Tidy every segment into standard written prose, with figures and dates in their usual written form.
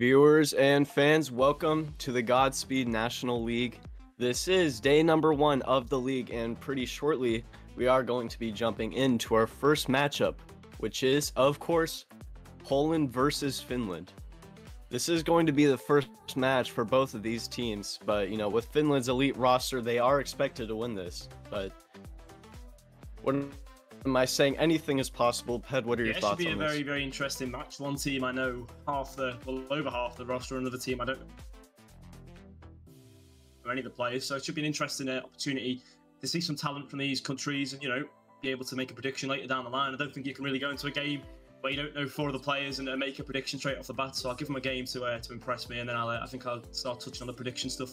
Viewers and fans, welcome to the Godspeed National League. This is day number 1 of the league, and pretty shortly we are going to be jumping into our first matchup, which is, of course, Poland versus Finland. This is going to be the first match for both of these teams, but with Finland's elite roster, they are expected to win this. But what am I saying? Anything is possible. Ped, what are your thoughts on this? It should be a very, very interesting match. One team I know over half the roster, another team I don't know any of the players. So it should be an interesting opportunity to see some talent from these countries and, be able to make a prediction later down the line. I don't think you can really go into a game where you don't know 4 of the players and make a prediction straight off the bat. So I'll give them a game to impress me, and then I think I'll start touching on the prediction stuff.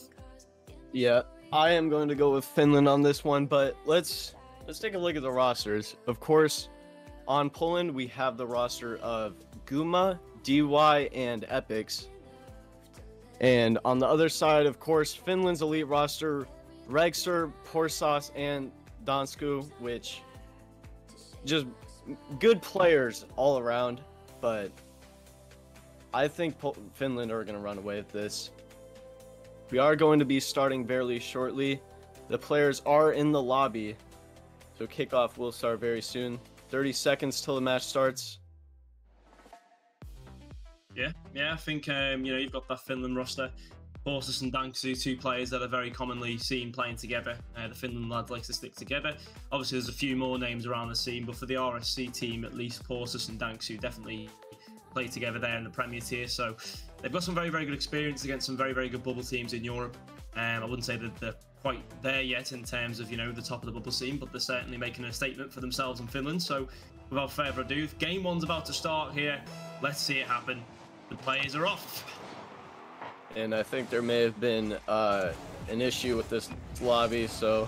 Yeah, I am going to go with Finland on this one, but let's take a look at the rosters. Of course, on Poland, we have the roster of Guma, DY, and Epics. And on the other side, of course, Finland's elite roster, Regser, Porsas, and Dansku, which just good players all around, but I think Finland are going to run away with this. We are going to be starting barely shortly. The players are in the lobby, so kickoff will start very soon. 30 seconds till the match starts. Yeah, I think you've got that Finland roster. Porsas and Danksu, 2 players that are very commonly seen playing together. The Finland lads like to stick together. Obviously, there's a few more names around the scene, but for the RSC team, at least Porsas and Danksu definitely play together there in the Premier tier. So they've got some very, very good experience against some very, very good bubble teams in Europe. I wouldn't say that they're quite there yet in terms of, the top of the bubble scene, but they're certainly making a statement for themselves in Finland. So without further ado, game 1's about to start here. Let's see it happen. The players are off. And I think there may have been an issue with this lobby, so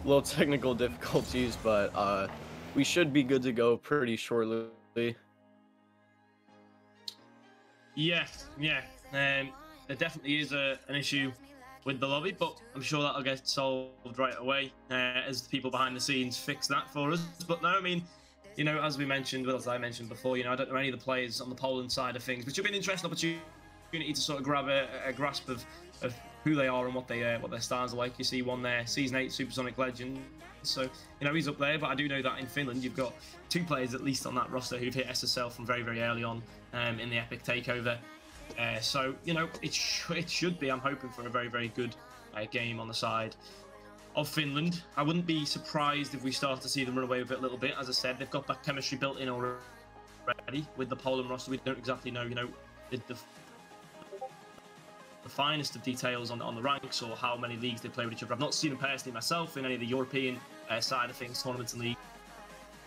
a little technical difficulties, but we should be good to go pretty shortly. Yes, yeah. There definitely is an issue with the lobby, but I'm sure that'll get solved right away as the people behind the scenes fix that for us. But no, I mean, as we mentioned, as I mentioned before, I don't know any of the players on the Poland side of things, which will be an interesting opportunity to sort of grab a grasp of who they are and what their stars are like. You see one there, Season 8 Supersonic Legend. So, he's up there, but I do know that in Finland you've got 2 players at least on that roster who've hit SSL from very, very early on in the Epic takeover. So, it should be, I'm hoping for a very, very good game on the side of Finland. I wouldn't be surprised if we start to see them run away with it a little bit. As I said, they've got that chemistry built in already with the Poland roster. We don't exactly know, the finest of details on the ranks or how many leagues they play with each other. I've not seen them personally myself in any of the European side of things, tournaments and leagues.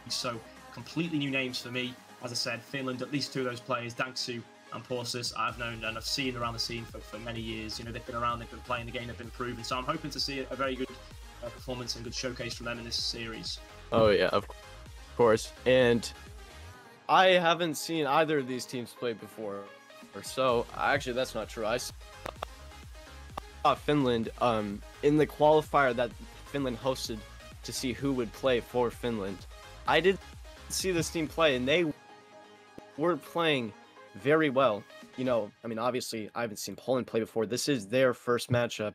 So completely new names for me. As I said, Finland, at least 2 of those players, Danksu and Porsas, I've known and I've seen around the scene for many years. They've been around, they've been playing the game, they've been proven. So I'm hoping to see a very good performance and good showcase from them in this series. Oh yeah, of course. And I haven't seen either of these teams play before. So actually, that's not true. I saw Finland in the qualifier that Finland hosted to see who would play for Finland. I did see this team play, and they were playing very well. Obviously, I haven't seen Poland play before. This is their first matchup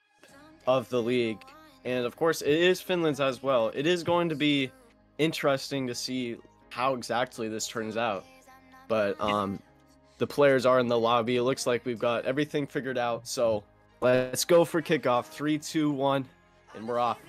of the league, and of course, it is Finland's as well. It is going to be interesting to see how exactly this turns out, but the players are in the lobby. It looks like we've got everything figured out. So let's go for kickoff. 3, 2, 1, and we're off.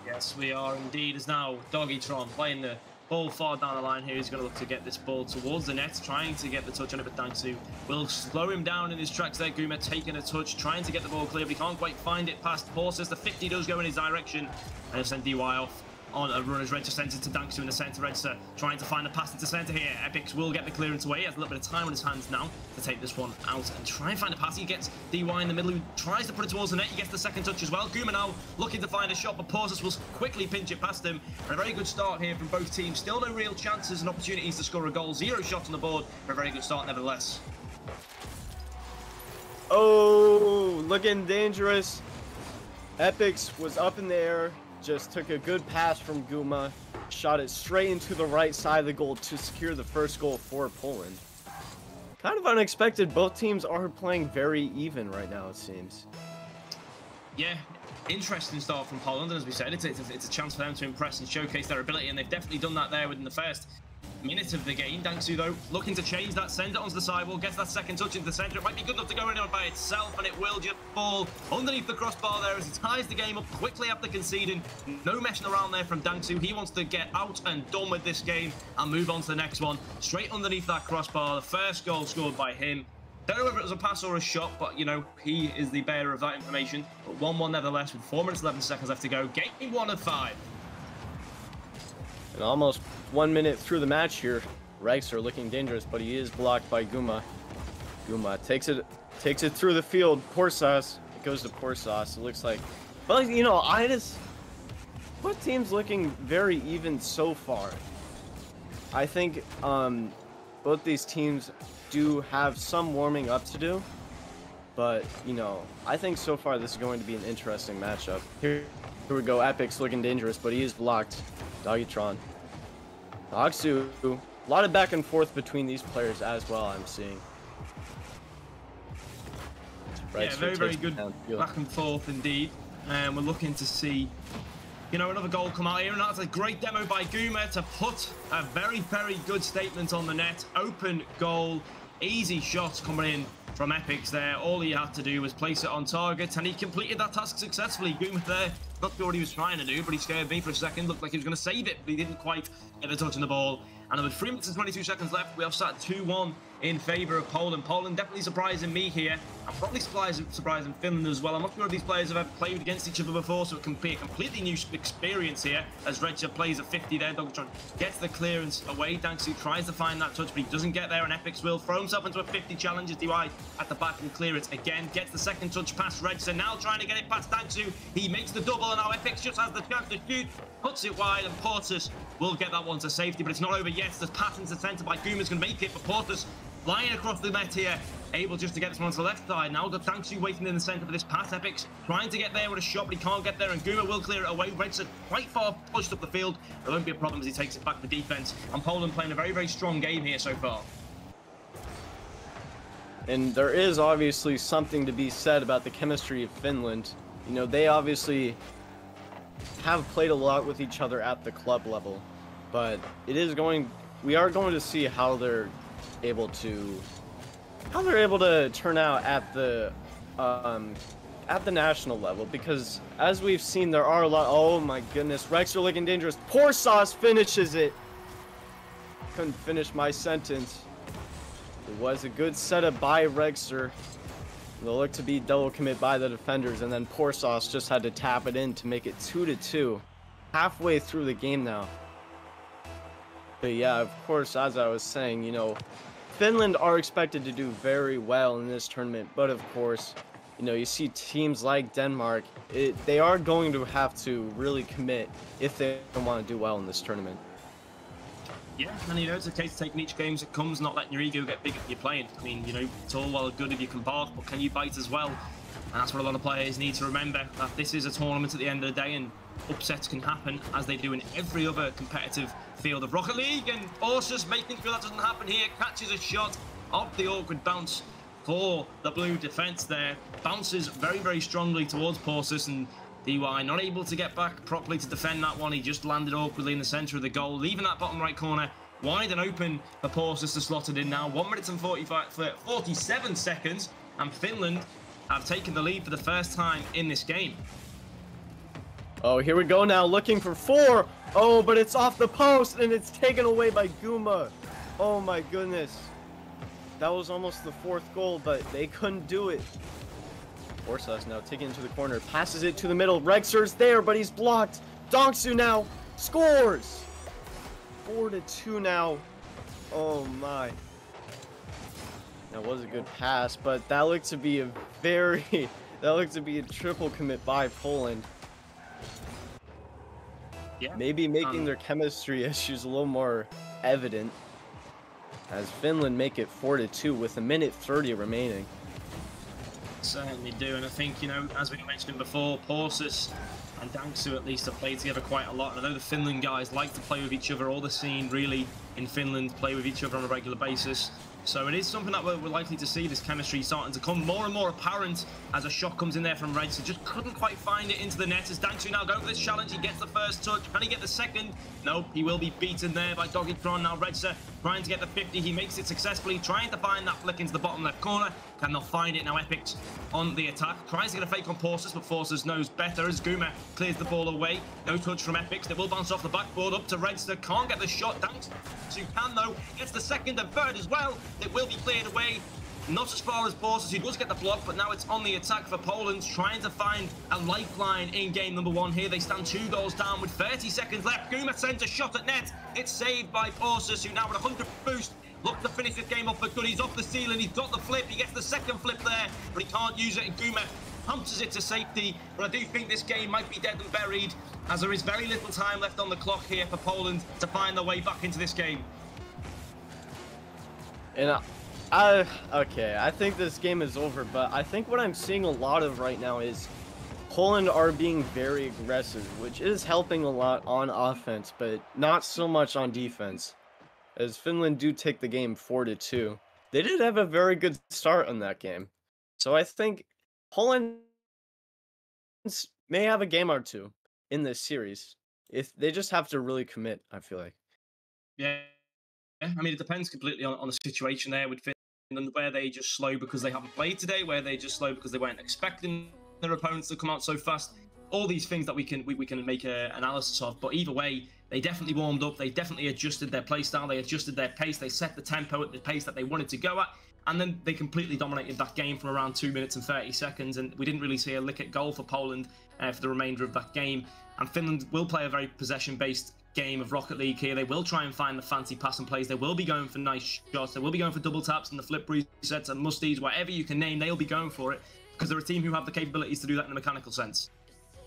Yes, we are indeed. As now Doggytron playing the ball far down the line here. He's going to look to get this ball towards the net, trying to get the touch on it, but Danksu will slow him down in his tracks there. Guma taking a touch, trying to get the ball clear, but he can't quite find it past Porsas. The 50 does go in his direction, and he'll send DY off on a runner's red to centre to Danksu in the centre. Redster trying to find a pass into centre here. Epics will get the clearance away. He has a little bit of time on his hands now to take this one out and try and find a pass. He gets DY in the middle, who tries to put it towards the net. He gets the second touch as well. Guma now looking to find a shot, but Porsas will quickly pinch it past him. And a very good start here from both teams. Still no real chances and opportunities to score a goal. 0 shots on the board, but a very good start nevertheless. Oh, looking dangerous. Epics was up in the air. Just took a good pass from Guma, shot it straight into the right side of the goal to secure the first goal for Poland. kind of unexpected. Both teams are playing very even right now, it seems. Yeah, interesting start from Poland, and as we said, it's a chance for them to impress and showcase their ability, and they've definitely done that there within the first minute of the game. Dangsu, though, looking to change that, send it onto the sidewall, gets that second touch into the centre. It might be good enough to go in by itself, and it will just fall underneath the crossbar there as he ties the game up quickly after conceding. No messing around there from Dangsu. He wants to get out and done with this game and move on to the next one. Straight underneath that crossbar, the first goal scored by him. Don't know whether it was a pass or a shot, but, you know, he is the bearer of that information. But 1-1 nevertheless, with 4 minutes 11 seconds left to go. Game 1 of 5. And almost 1 minute through the match here, Regser looking dangerous, but he is blocked by Guma. Guma takes it through the field. Porsas, it goes to Porsas. It looks like, but you know, both teams looking very even so far. I think both these teams do have some warming up to do, but you know, I think so far this is going to be an interesting matchup. Here we go. Epic's looking dangerous, but he is blocked. Doggytron. Dogsu. A lot of back and forth between these players as well, I'm seeing. Yeah, very good back and forth indeed. And we're looking to see, you know, another goal come out here. And that's a great demo by Guma to put a very good statement on the net. Open goal, easy shots coming in from Epics there. All he had to do was place it on target, and he completed that task successfully. Guma there, not sure what he was trying to do, but he scared me for a second. Looked like he was going to save it, but he didn't quite get a touch on the ball. And with 3 minutes and 22 seconds left, we have sat 2-1 in favour of Poland. Poland definitely surprising me here. I'm probably surprising Finland as well. I'm not sure if these players have ever played against each other before, so it can be a completely new experience here. As Regser plays at 50 there, Dogtron gets the clearance away. Dangsu tries to find that touch, but he doesn't get there, and Epics will throw himself into a 50 challenges DY at the back and clear it again. Gets the second touch past Regser, now trying to get it past Dangsu. He makes the double, and now Epics just has the chance to shoot, puts it wide, and Portas will get that one to safety, but it's not over yet. The pass into the centre by Guma's going to make it, but Portas flying across the net here, able just to get this one to the left side. Now got Dangsu waiting in the centre for this pass. Epics trying to get there with a shot, but he can't get there, and Guma will clear it away. Regser quite far pushed up the field. There won't be a problem as he takes it back for defence. And Poland playing a very strong game here so far. And there is obviously something to be said about the chemistry of Finland. You know, they obviously have played a lot with each other at the club level, but we are going to see how they're able to turn out at the national level, because as we've seen, there are a lot. Oh my goodness, Regser looking dangerous. Porsas finishes it. Couldn't finish my sentence. It was a good setup by Regser. They'll look to be double commit by the defenders, and then Porsas just had to tap it in to make it 2-2. Halfway through the game now. But yeah, of course, as I was saying, you know, Finland are expected to do very well in this tournament, but of course, you know, you see teams like Denmark, they are going to have to really commit if they want to do well in this tournament. Yeah, and you know, it's a case of taking each game as it comes, not letting your ego get big if you're playing. I mean, you know, it's all well and good if you can bark, but can you bite as well? And that's what a lot of players need to remember, that this is a tournament at the end of the day, and upsets can happen as they do in every other competitive field of Rocket League. And Porsas making sure that doesn't happen here, catches a shot off the awkward bounce for the blue defense there. Bounces very strongly towards Porsas, and DY not able to get back properly to defend that one. He just landed awkwardly in the centre of the goal, leaving that bottom right corner wide and open for Porsas to slot it in now. 1 minute and 47 seconds, and Finland have taken the lead for the first time in this game. Oh, here we go now, looking for 4. Oh, but it's off the post, and it's taken away by Guma. Oh my goodness. That was almost the 4th goal, but they couldn't do it. Porsas now taking it to the corner, passes it to the middle. Regser's there, but he's blocked. Dongsu now scores. 4-2 now. Oh my. That was a good pass, but that looked to be a triple commit by Poland. Yeah. Maybe making their chemistry issues a little more evident, as Finland make it 4-2 with 1:30 remaining. Certainly do, and I think, you know, as we mentioned before, Porsas and Dangsu at least have played together quite a lot. And I know the Finland guys like to play with each other. All the scene really in Finland play with each other on a regular basis. So it is something that we're likely to see, this chemistry starting to come more and more apparent as a shot comes in there from Red. So just couldn't quite find it into the net as Dangsu now going for this challenge. He gets the first touch. Can he get the second? Nope, he will be beaten there by Doggitron. Now Redsa trying to get the 50. He makes it successfully, trying to find that flick into the bottom left corner. Cannot find it. Now Epix on the attack. Tries to get a fake on Porsus, but Forces knows better as Guma clears the ball away. No touch from Epix. They will bounce off the backboard up to Redster. Can't get the shot. Dangsu can though. Gets the second and third as well. It will be cleared away. Not as far as Porsus, who does get the block, but now it's on the attack for Poland, trying to find a lifeline in game number 1 here. They stand 2 goals down with 30 seconds left. Guma sends a shot at net. It's saved by Porsus, who now with a 100 boost look to finish this game off for good. He's off the ceiling. He's got the flip. He gets the second flip there, but he can't use it. And Guma punctures it to safety. But I do think this game might be dead and buried, as there is very little time left on the clock here for Poland to find their way back into this game. And okay, I think this game is over, but I think what I'm seeing a lot of right now is Poland are being very aggressive, which is helping a lot on offense, but not so much on defense, as Finland do take the game 4-2. They did have a very good start on that game, so I think Poland may have a game or two in this series if they just have to really commit, I feel like. Yeah, I mean, it depends completely on the situation there with Finland, where they just slow because they haven't played today, where they just slow because they weren't expecting their opponents to come out so fast. All these things that we can make an analysis of, but either way, they definitely warmed up. They definitely adjusted their play style. They adjusted their pace. They set the tempo at the pace that they wanted to go at, and then they completely dominated that game from around 2 minutes and 30 seconds. And we didn't really see a lick at goal for Poland for the remainder of that game. And Finland will play a very possession-based game of Rocket League here. They will try and find the fancy pass and plays. They will be going for nice shots. They will be going for double taps and the flip resets and musties, whatever you can name, they'll be going for it, because they're a team who have the capabilities to do that in a mechanical sense.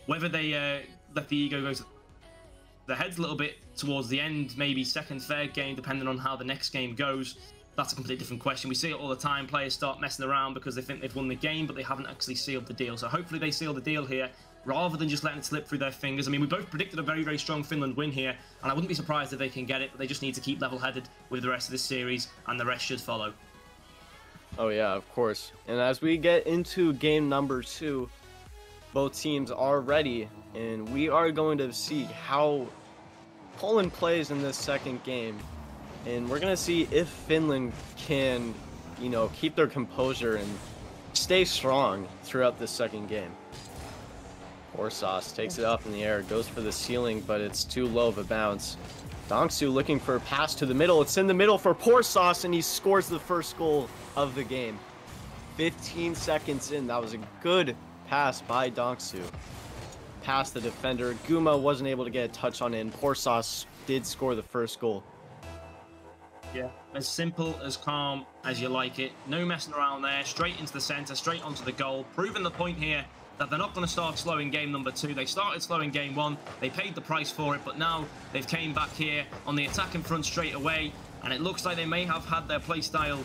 Whether they let the ego go to their heads a little bit towards the end, maybe second, third game, depending on how the next game goes, that's a completely different question. We see it all the time. Players start messing around because they think they've won the game, but they haven't actually sealed the deal. So hopefully they seal the deal here, rather than just letting it slip through their fingers. I mean, we both predicted a very, very strong Finland win here, and I wouldn't be surprised if they can get it, but they just need to keep level-headed with the rest of this series, and the rest should follow. Oh yeah, of course. And as we get into game number 2, both teams are ready, and we are going to see how Poland plays in this second game. And we're going to see if Finland can, you know, keep their composure and stay strong throughout this second game. Orsas takes it up in the air, goes for the ceiling, but it's too low of a bounce. Dangsu looking for a pass to the middle. It's in the middle for Porsas, and he scores the first goal of the game. 15 seconds in. That was a good pass by Dangsu. Past the defender. Guma wasn't able to get a touch on it, and Porsas did score the first goal. Yeah, as simple, as calm as you like it. No messing around there. Straight into the centre, straight onto the goal. Proving the point here that they're not going to start slow in game number 2. They started slow in game 1. They paid the price for it, but now they've came back here on the attacking front straight away, and it looks like they may have had their play style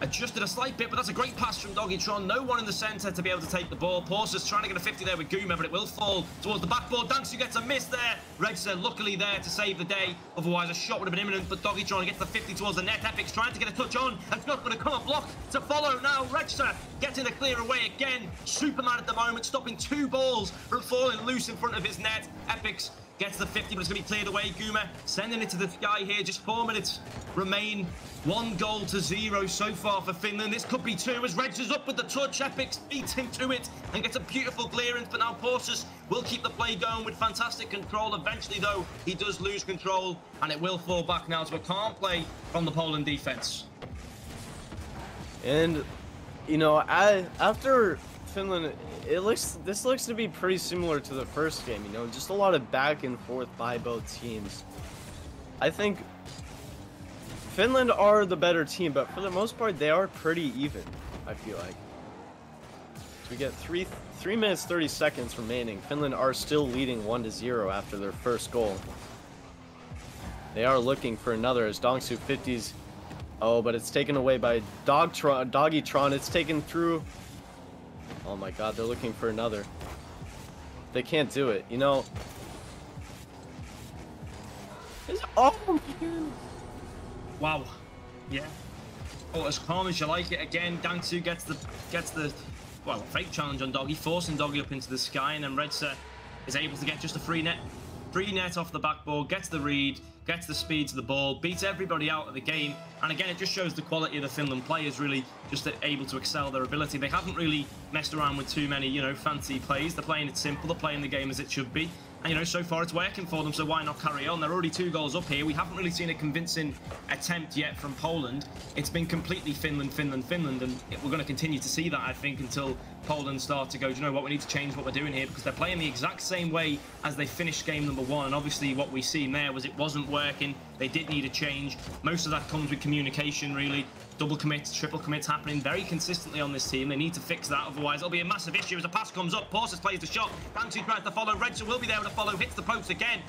adjusted a slight bit, but that's a great pass from Doggitron. No one in the centre to be able to take the ball. Porsus trying to get a 50 there with Guma, but it will fall towards the backboard. Dangsu gets a miss there. Redsa luckily there to save the day. Otherwise, a shot would have been imminent, but Doggitron gets the 50 towards the net. Epix trying to get a touch on. It's not going to come a block to follow now. Redsa getting the clear away again. Superman at the moment, stopping 2 balls from falling loose in front of his net. Epix gets the 50, but it's going to be cleared away. Guma sending it to the sky here. Just 4 minutes remain. 1-0 so far for Finland. This could be 2 as Reds is up with the touch. Epix beats him to it and gets a beautiful clearance, but now Porsus will keep the play going with fantastic control. Eventually, though, he does lose control, and it will fall back now to a calm play from the Poland defense. And, you know, after Finland, this looks to be pretty similar to the first game, you know, just a lot of back and forth by both teams. I think Finland are the better team, but for the most part, they are pretty even, I feel like. So we get 3 minutes 30 seconds remaining. Finland are still leading 1-0 after their first goal. They are looking for another as Dangsu 50s. Oh, but it's taken away by Doggitron. It's taken through. Oh my god, they're looking for another. They can't do it, you know. Oh my god. Wow. Yeah. as calm as you like it. Again, Dangsu gets the well, fake challenge on Doggy, forcing Doggy up into the sky, and then Redsa is able to get just a free net off the backboard, gets the read, gets the speed to the ball, beats everybody out of the game. And again, it just shows the quality of the Finland players, really just able to excel their ability. They haven't really messed around with too many, fancy plays. They're playing it simple, they're playing the game as it should be. And, so far it's working for them, so why not carry on? They're already 2 goals up here. We haven't really seen a convincing attempt yet from Poland. It's been completely Finland, and we're going to continue to see that, I think, until Poland start to go, do you know what, we need to change what we're doing here, because they're playing the exact same way as they finished game number 1, and obviously what we seen there was it wasn't working. They did need a change. Most of that comes with communication, really. Double commits, triple commits happening very consistently on this team. They need to fix that, otherwise it'll be a massive issue as the pass comes up. Porses plays the shot. Dangsu tries to follow. Redsa will be there to follow. Hits the post again.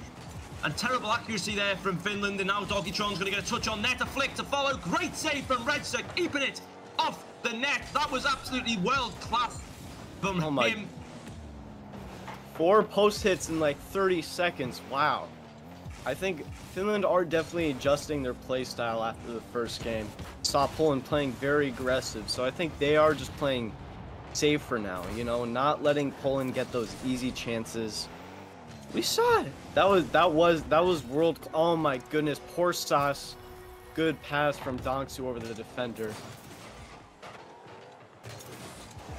And terrible accuracy there from Finland. And now Doggytron's going to get a touch on net. A flick to follow. Great save from Redsa, keeping it off the net. That was absolutely world class from him. 4 post hits in like 30 seconds. Wow. I think Finland are definitely adjusting their play style after the first game. Saw Poland playing very aggressive, so I think they are just playing safe for now, not letting Poland get those easy chances. We saw it. That was world. Oh my goodness, poor Stas. Good pass from Dangsu over the defender.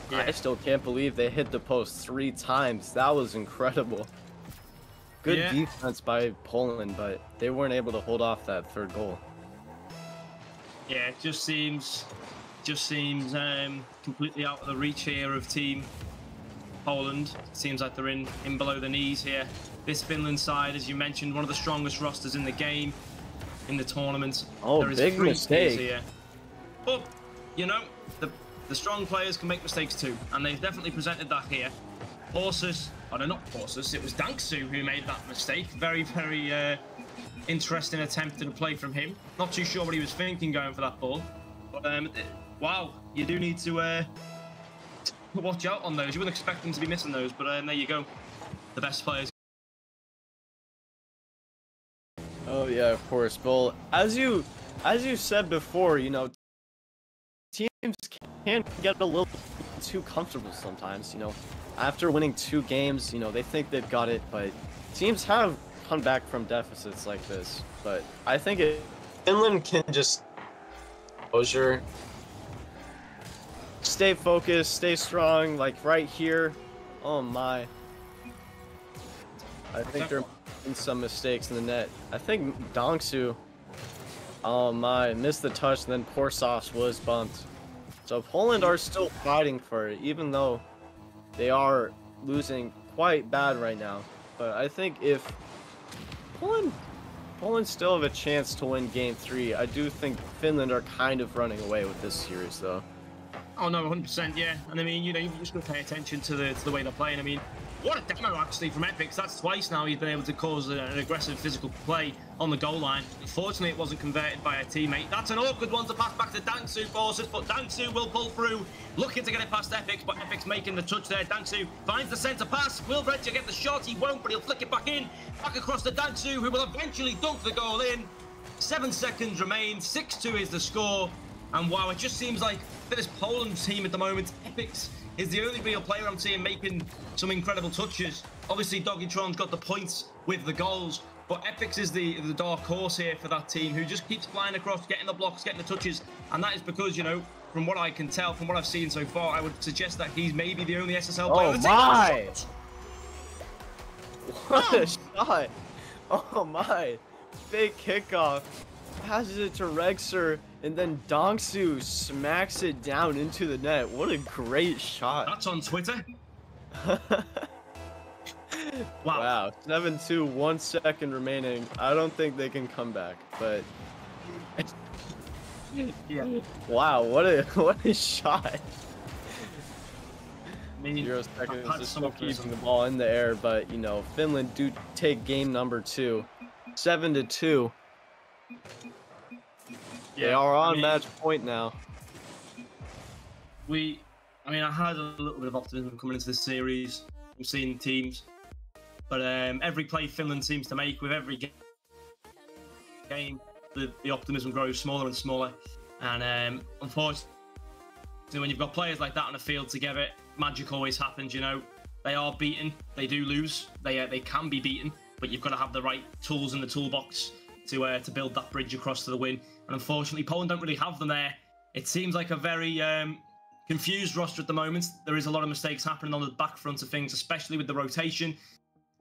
Yeah. I still can't believe they hit the post 3 times. That was incredible. Good defense by Poland, but they weren't able to hold off that 3rd goal. Yeah, it just seems completely out of the reach here of Team Poland. Seems like they're in below the knees here. This Finland side, as you mentioned, one of the strongest rosters in the game, in the tournament. Oh, there is big 3 mistake here. But, the strong players can make mistakes too, and they've definitely presented that here. Porses, no, not Porses, it was Dangsu who made that mistake. Very, very interesting attempt at a play from him. Not too sure what he was thinking going for that ball. But, wow, you do need to watch out on those. You wouldn't expect them to be missing those, but there you go. The best players. Oh, yeah, of course. Well, as you said before, teams can get a little too comfortable sometimes, After winning 2 games, they think they've got it, but teams have come back from deficits like this. But I think Finland can just stay focused, stay strong, like right here. Oh my. I think they're making some mistakes in the net. I think Dangsu, oh my, missed the touch, and then Porsas was bumped. So Poland are still fighting for it, even though they are losing quite bad right now. But I think if Poland still have a chance to win Game 3, I do think Finland are kind of running away with this series, though. Oh no, 100%, yeah. And I mean, you've just got to pay attention to the way they're playing. I mean, what a demo actually from Epix. That's twice now he's been able to cause an aggressive physical play on the goal line. Unfortunately, it wasn't converted by a teammate. That's an awkward one to pass back to Dangsu Forces, but Dangsu will pull through, looking to get it past Epix, but Epix making the touch there. Dangsu finds the centre pass. Will Redsa get the shot? He won't, but he'll flick it back in. Back across to Dangsu, who will eventually dunk the goal in. 7 seconds remain. 6-2 is the score. And wow, it just seems like for this Poland team at the moment, Epix is the only real player I'm seeing making some incredible touches. Obviously, Doggytron's got the points with the goals, but Epix is the dark horse here for that team, who just keeps flying across, getting the blocks, getting the touches. And that is because, from what I can tell, from what I've seen so far, I would suggest that he's maybe the only SSL player. Oh my! What a shot! Oh my! Fake kickoff. Passes it to Rexer, and then Dangsu smacks it down into the net. What a great shot. That's on Twitter. Wow. 7-2, 1 second remaining. I don't think they can come back, but yeah. Wow, what a shot. I mean, 0 seconds is still keeping the ball in the air, but Finland do take game number 2. 7-2. They are on match point now. I had a little bit of optimism coming into this series. I'm seeing teams, but every play Finland seems to make with every game, the optimism grows smaller and smaller. And unfortunately, when you've got players like that on the field together, magic always happens. You know, they are beaten, they do lose, they can be beaten, but you've got to have the right tools in the toolbox to build that bridge across to the win. And unfortunately, Poland don't really have them there. It seems like a very confused roster at the moment. There is a lot of mistakes happening on the back front of things, especially with the rotation.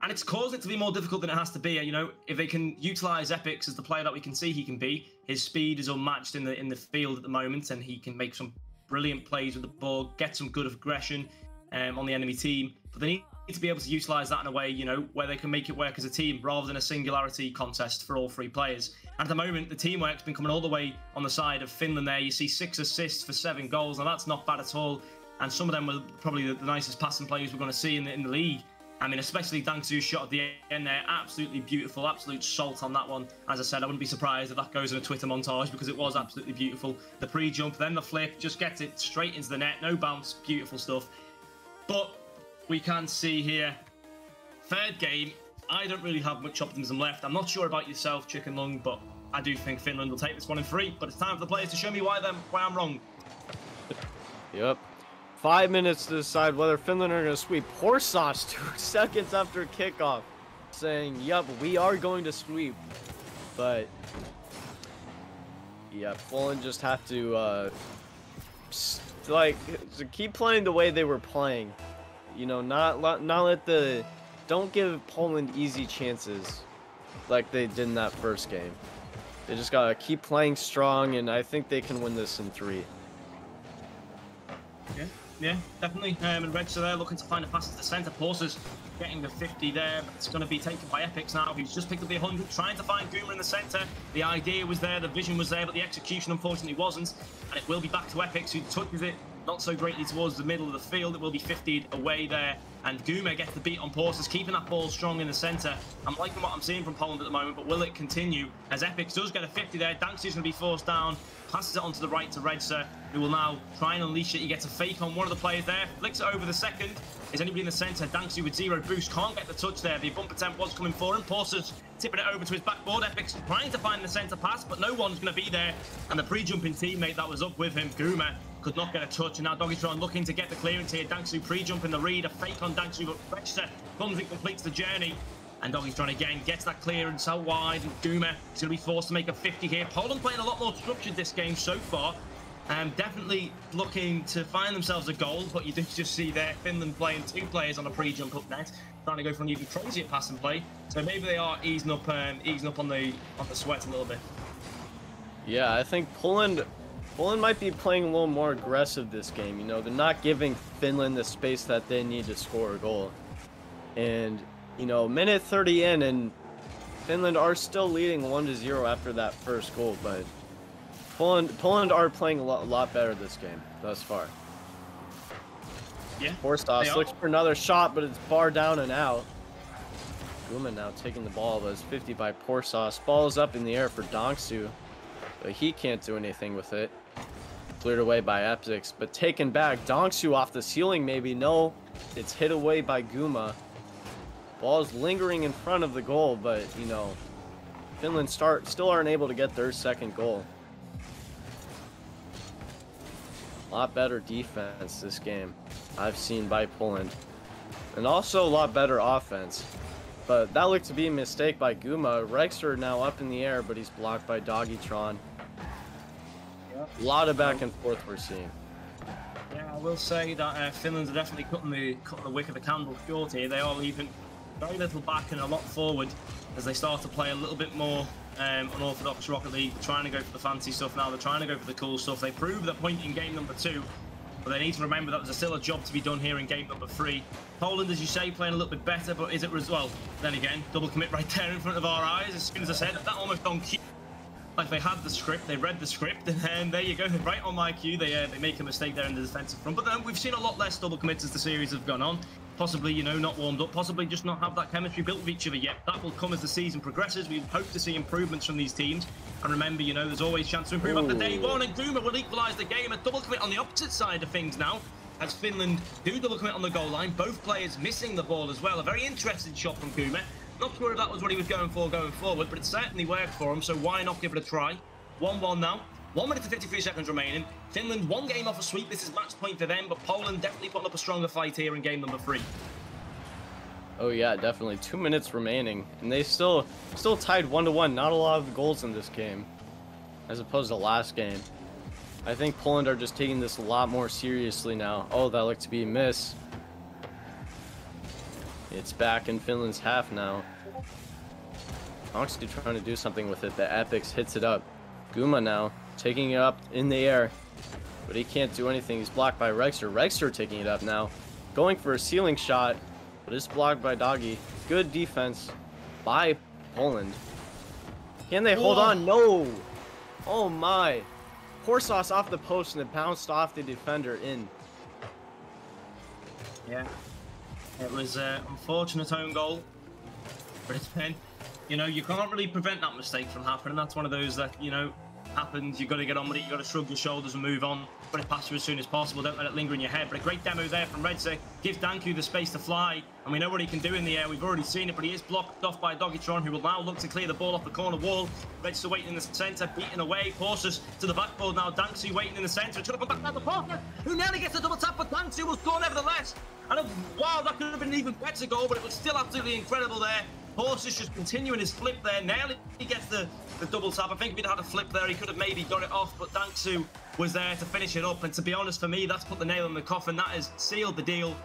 And it's caused it to be more difficult than it has to be. You know, if they can utilize Epix as the player that we can see he can be, his speed is unmatched in the field at the moment, and he can make some brilliant plays with the ball, get some good aggression on the enemy team. But they need to be able to utilize that in a way, you know, where they can make it work as a team rather than a singularity contest for all three players. And at the moment, the teamwork's been coming all the way on the side of Finland there. You see 6 assists for 7 goals. Now, that's not bad at all. And some of them were probably the nicest passing players we're going to see in the league. I mean, especially Dangsu's shot at the end there. Absolutely beautiful. Absolute salt on that one. As I said, I wouldn't be surprised if that goes in a Twitter montage because it was absolutely beautiful. The pre-jump, then the flip, just gets it straight into the net. No bounce. Beautiful stuff. But we can see here, third game, I don't really have much optimism left. I'm not sure about yourself, Chicken Lung, but I do think Finland will take this one in 3. But it's time for the players to show me why I'm wrong. Yep. 5 minutes to decide whether Finland are going to sweep. Horsas 2 seconds after kickoff saying, yep, we are going to sweep. But, yeah, Poland just have to, to keep playing the way they were playing. You know, not let the... Don't give Poland easy chances like they did in that first game. They just got to keep playing strong, and I think they can win this in 3. Yeah, definitely. And Reds are there looking to find a pass to the centre. Pausas getting the 50 there, but it's going to be taken by Epix now, who's just picked up the 100, trying to find Goomer in the centre. The idea was there, the vision was there, but the execution unfortunately wasn't. And it will be back to Epix, who touches it not so greatly towards the middle of the field. It will be 50'd away there. And Goomer gets the beat on Pausas, keeping that ball strong in the centre. I'm liking what I'm seeing from Poland at the moment, but will it continue? As Epix does get a 50 there, Dangsu's going to be forced down. Passes it onto the right to Redser, who will now try and unleash it. He gets a fake on one of the players there, flicks it over the second. Is anybody in the centre? Dangsu with 0 boost, can't get the touch there. The bump attempt was coming for him. Pausas tipping it over to his backboard. Epix trying to find the centre pass, but no one's going to be there. And the pre-jumping teammate that was up with him, Goomer, could not get a touch. And now Doggitron looking to get the clearance here. Dangsu pre-jumping the read, a fake on Dangsu, but Redser comes and completes the journey. And Doggitron again gets that clearance out wide, and Goomer is going to be forced to make a 50 here. Poland playing a lot more structured this game so far. Definitely looking to find themselves a goal, but you do just see there Finland playing 2 players on a pre-jump up net, trying to go for an even crazier pass and play. So maybe they are easing up on the sweat a little bit. Yeah, I think Poland might be playing a little more aggressive this game. You know, they're not giving Finland the space that they need to score a goal. And you know, minute 30 in, and Finland are still leading 1-0 after that first goal, but Poland are playing a lot better this game thus far. Yeah. Horsas looks for another shot, but it's bar down and out. Goomer now taking the ball, but it's 50 by Horsas. Ball is up in the air for Dangsu, but he can't do anything with it. Cleared away by Epix, but taken back. Dangsu off the ceiling, maybe. No, it's hit away by Goomer. Ball's lingering in front of the goal, but, you know, Finland still aren't able to get their second goal. A lot better defense this game I've seen by Poland. And also a lot better offense. But that looked to be a mistake by Guma. Rexer now up in the air, but he's blocked by Doggitron. A lot of back and forth we're seeing. Yeah, I will say that Finland's definitely cutting the wick of the candle short here. They are leaving very little back and a lot forward as they start to play a little bit more unorthodox Rocket League. They're trying to go for the fancy stuff now. They're trying to go for the cool stuff. They proved that point in game number 2, but they need to remember that there's still a job to be done here in game number 3. Poland, as you say, playing a little bit better, but is it well? Then again, double commit right there in front of our eyes. As soon as I said that almost on cue. Like they had the script, they read the script, and there you go, right on my cue. They make a mistake there in the defensive front. But then we've seen a lot less double commits as the series have gone on. Possibly, you know, not warmed up. Possibly just not have that chemistry built with each other yet. That will come as the season progresses. We hope to see improvements from these teams. And remember, you know, there's always chance to improve after day 1. And Goomer will equalise the game. A double commit on the opposite side of things now, as Finland do double commit on the goal line. Both players missing the ball as well. A very interesting shot from Goomer. Not sure if that was what he was going for going forward, but it certainly worked for him. So why not give it a try? 1-1 now. 1 minute and 53 seconds remaining. Finland 1 game off a sweep. This is match point for them, but Poland definitely putting up a stronger fight here in game number 3. Oh yeah, definitely. 2 minutes remaining, and they still tied 1-1. Not a lot of goals in this game, as opposed to last game. I think Poland are just taking this a lot more seriously now. Oh, that looked to be a miss. It's back in Finland's half now. Oxley trying to do something with it. The Epics hits it up. Guma now taking it up in the air, but he can't do anything. He's blocked by Rexer. Rexer taking it up now, going for a ceiling shot, but it's blocked by Doggy. Good defense by Poland. Can they hold on? No. Oh my. Horsauce off the post and it bounced off the defender in. Yeah. It was an unfortunate own goal. But it's been, you can't really prevent that mistake from happening. That's one of those that, happens. You've got to get on with it. You've got to shrug your shoulders and move on. Put it past you as soon as possible. Don't let it linger in your head. But a great demo there from Redze. Gives Danku the space to fly. And we know what he can do in the air. We've already seen it, but he is blocked off by Doggytron, who will now look to clear the ball off the corner wall. Redze waiting in the centre, beating away. Horses to the backboard now. Danku waiting in the centre. It's going to come back down to Porter, who nearly gets a double tap, but Danku will score nevertheless. And wow, that could have been an even better goal, but it was still absolutely incredible there. Horses just continuing his flip there. Nearly he gets the double tap. I think if he'd had a flip there, he could have maybe got it off, but Danku was there to finish it up. And to be honest, for me, that's put the nail in the coffin. That has sealed the deal,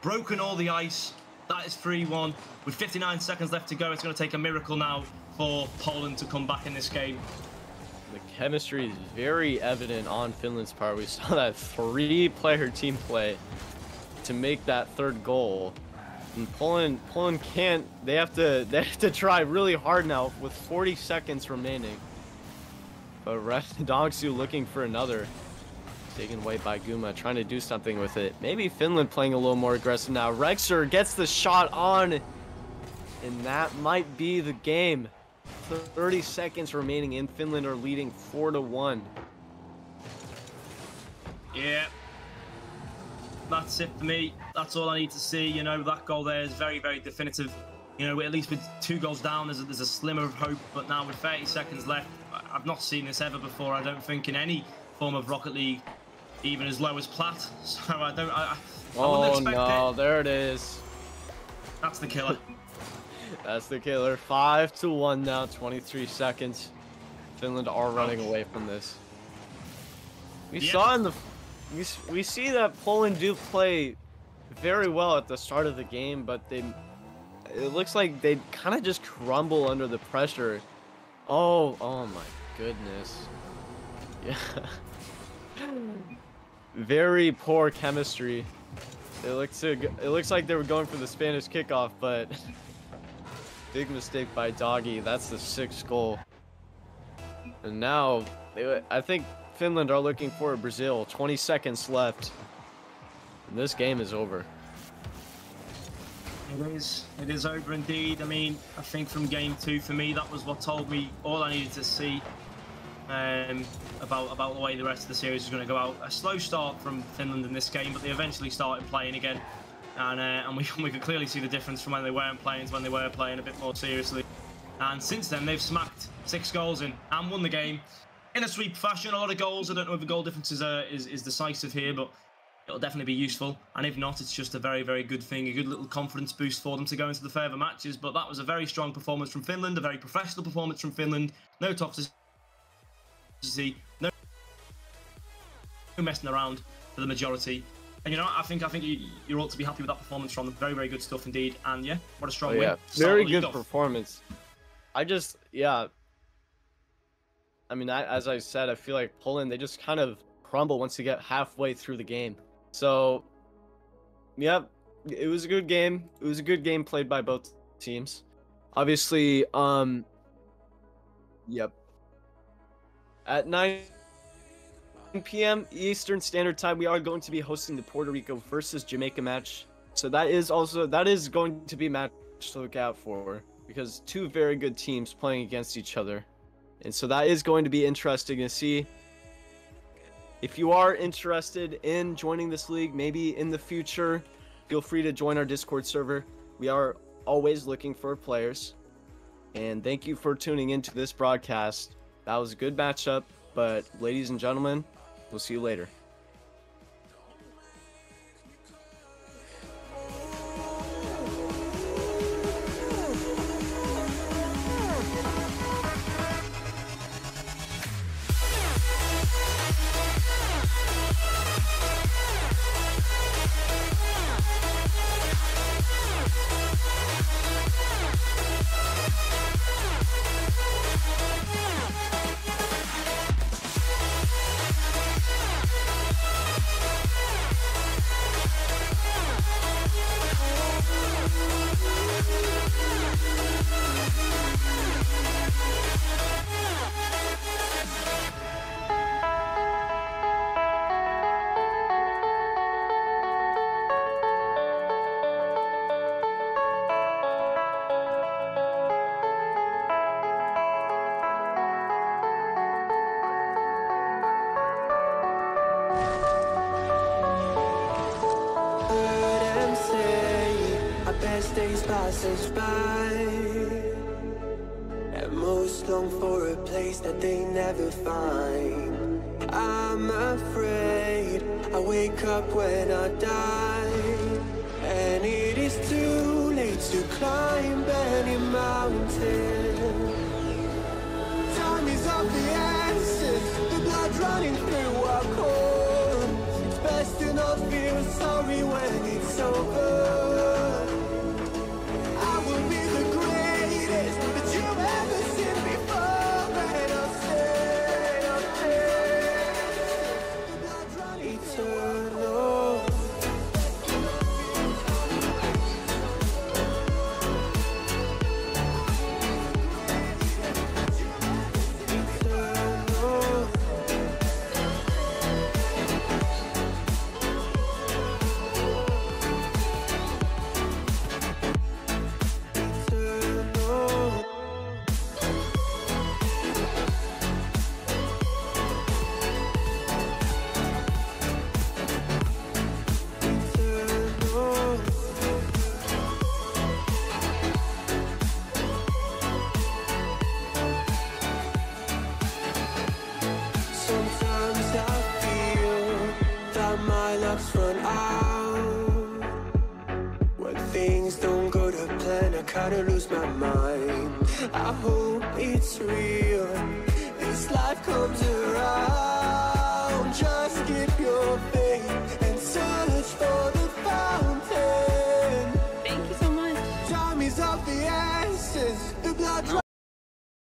broken all the ice. That is 3-1. With 59 seconds left to go, it's going to take a miracle now for Poland to come back in this game. The chemistry is very evident on Finland's part. We saw that 3-player team play to make that third goal. And Poland can't. They have to try really hard now with 40 seconds remaining. But Dogsu looking for another. Taken away by Guma, trying to do something with it. Maybe Finland playing a little more aggressive now. Rexer gets the shot on, and that might be the game. 30 seconds remaining, and Finland are leading 4-1. Yeah. That's it for me. That's all I need to see. That goal there is very, very definitive. At least with 2 goals down, there's a slimmer of hope. But now with 30 seconds left, I've not seen this ever before. I don't think in any form of Rocket League, even as low as plat. So I wouldn't expect no, there it is. That's the killer. That's the killer. 5-1 now, 23 seconds. Finland are running away from this. We saw in the... We see that Poland do play very well at the start of the game, but it looks like they kind of just crumble under the pressure. Oh my goodness. Yeah. Very poor chemistry. It looks like they were going for the Spanish kickoff, but big mistake by Doggy. That's the 6th goal. And now I think Finland are looking for Brazil. 20 seconds left. And this game is over. It is over indeed. I mean, I think from game 2 for me, that was what told me all I needed to see about the way the rest of the series was going to go out. A slow start from Finland in this game, but they eventually started playing again. And we could clearly see the difference from when they weren't playing to when they were playing a bit more seriously. And since then, they've smacked 6 goals in and won the game in a sweep fashion. A lot of goals. I don't know if the goal difference is decisive here, but it'll definitely be useful. And if not, it's just a very, very good thing, a good little confidence boost for them to go into the further matches. But that was a very strong performance from Finland, a very professional performance from Finland. No toxicity, no messing around for the majority. And I think you ought to be happy with that performance from them. Very, very good stuff indeed. And yeah, what a strong win. Very good performance. I mean, as I said, I feel like Poland, they just kind of crumble once you get halfway through the game. So, yeah, it was a good game. It was a good game played by both teams. Obviously, yep. At 9 p.m. Eastern Standard Time, we are going to be hosting the Puerto Rico versus Jamaica match. So that is going to be a match to look out for, because 2 very good teams playing against each other. And so that is going to be interesting to see. If you are interested in joining this league, maybe in the future, feel free to join our Discord server. We are always looking for players. And thank you for tuning into this broadcast. That was a good matchup. But ladies and gentlemen, we'll see you later. Days pass us by, and most long for a place that they never find. I'm afraid I wake up when I die, and it is too late to climb any mountain. Time is of the essence, the blood running through our corns. It's best to not feel sorry when it's over. My luck's run out. When things don't go to plan, I kinda lose my mind. I hope it's real, this life comes around. Just keep your faith and search for the fountain. Thank you so much. Time is of the essence, the blood